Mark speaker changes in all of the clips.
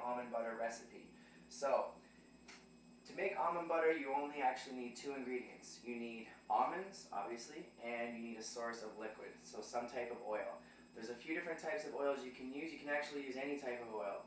Speaker 1: almond butter recipe. So, to make almond butter, you only actually need two ingredients. You need almonds, obviously, and you need a source of liquid, so some type of oil. There's a few different types of oils you can use. You can actually use any type of oil.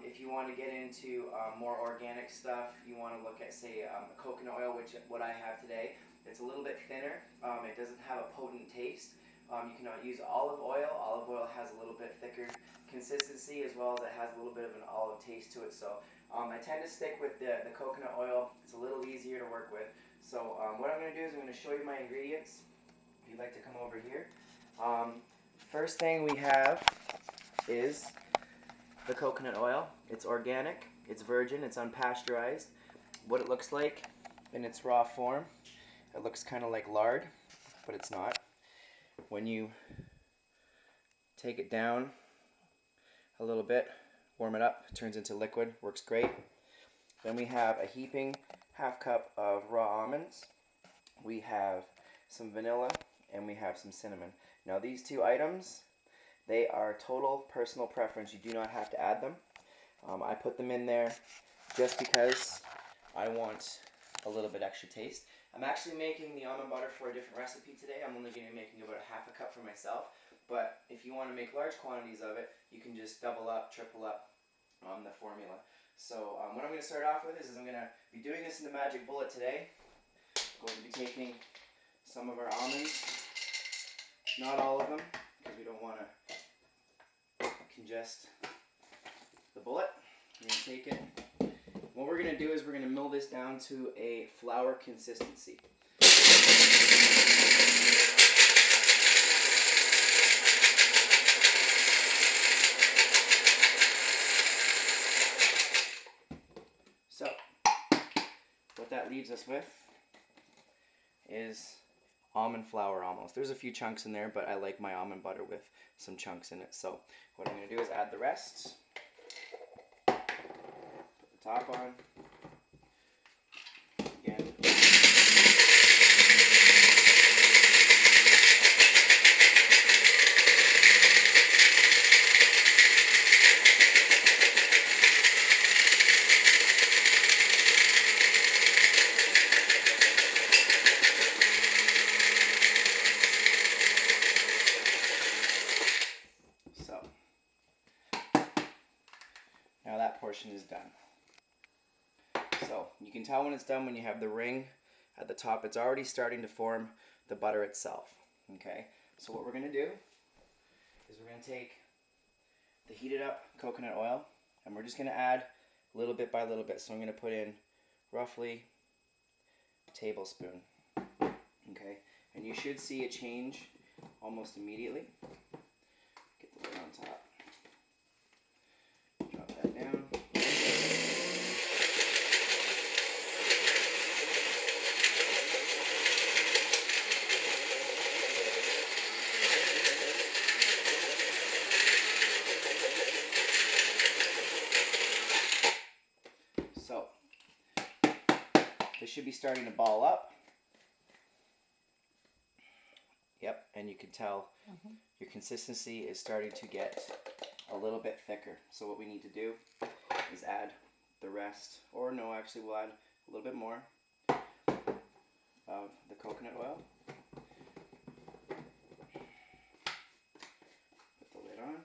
Speaker 1: If you want to get into more organic stuff, you want to look at, say, coconut oil, which what I have today. It's a little bit thinner. It doesn't have a potent taste. You can use olive oil. Olive oil has a little bit thicker consistency, as well as it has a little bit of an olive taste to it. So I tend to stick with the coconut oil. It's a little easier to work with. So what I'm going to do is I'm going to show you my ingredients. If you'd like to come over here. First thing we have is the coconut oil. It's organic, it's virgin, it's unpasteurized. What it looks like in its raw form, it looks kind of like lard, but it's not. When you take it down a little bit, warm it up, it turns into liquid, works great. Then we have a heaping half cup of raw almonds. We have some vanilla, and we have some cinnamon. Now these two items, they are total personal preference. You do not have to add them. I put them in there just because I want a little bit extra taste. I'm actually making the almond butter for a different recipe today. I'm only going to be making about half a cup for myself. But if you want to make large quantities of it, you can just double up, triple up on the formula. So what I'm going to start off with is I'm going to be doing this in the magic bullet today. I'm going to be taking some of our almonds, not all of them, because we don't want to congest the bullet. We're going to take it. What we're going to do is we're going to mill this down to a flour consistency. So, what that leaves us with is almond flour almost. There's a few chunks in there, but I like my almond butter with some chunks in it. So what I'm going to do is add the rest. Put the top on. Again. Now that portion is done. So you can tell when it's done when you have the ring at the top. It's already starting to form the butter itself. Okay, so what we're going to do is we're going to take the heated up coconut oil and we're just going to add little bit by little bit. So I'm going to put in roughly a tablespoon. Okay, and you should see a change almost immediately. Get the lid on top. Drop that down. So, this should be starting to ball up. Yep, and you can tell your consistency is starting to get a little bit thicker. So what we need to do is add the rest, or no, actually we'll add a little bit more of the coconut oil. Put the lid on.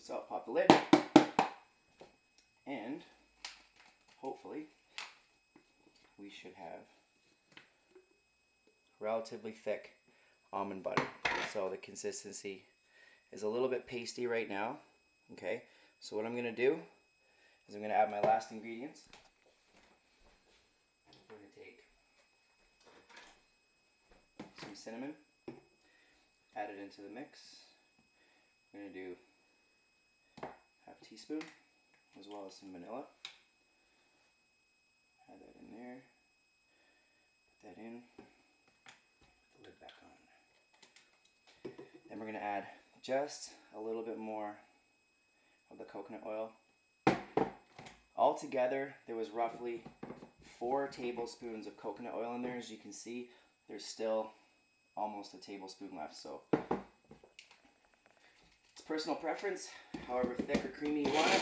Speaker 1: So pop the lid, and hopefully we should have relatively thick almond butter. So the consistency is a little bit pasty right now. Okay, so what I'm going to do is I'm going to add my last ingredients. I'm going to take some cinnamon, add it into the mix. I'm going to do half a teaspoon, as well as some vanilla. Add that in there. Put that in. Put the lid back on. Then we're going to add just a little bit more of the coconut oil. altogether, there was roughly 4 tablespoons of coconut oil in there. As you can see, there's still almost a tablespoon left. So it's personal preference, however thick or creamy you want it.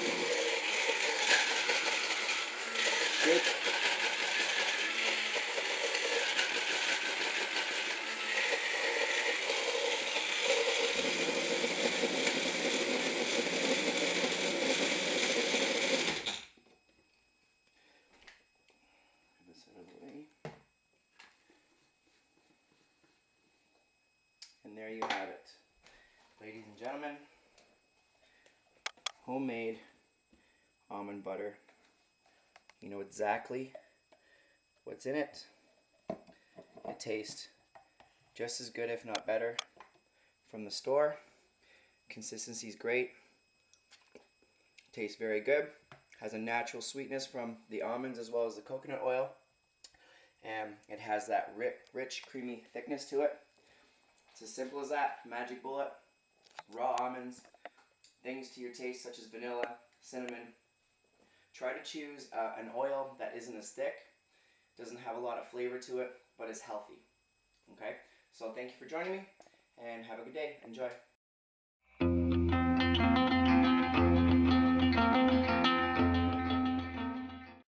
Speaker 1: Good. This out of the way. And there you have it, ladies and gentlemen. Homemade almond butter. You know exactly what's in it. It tastes just as good, if not better, from the store. Consistency is great. Tastes very good. Has a natural sweetness from the almonds as well as the coconut oil. And it has that rich, creamy thickness to it. It's as simple as that. Magic bullet. Raw almonds. Things to your taste such as vanilla, cinnamon. Try to choose an oil that isn't as thick, doesn't have a lot of flavor to it, but is healthy. Okay? So thank you for joining me, and have a good day. Enjoy.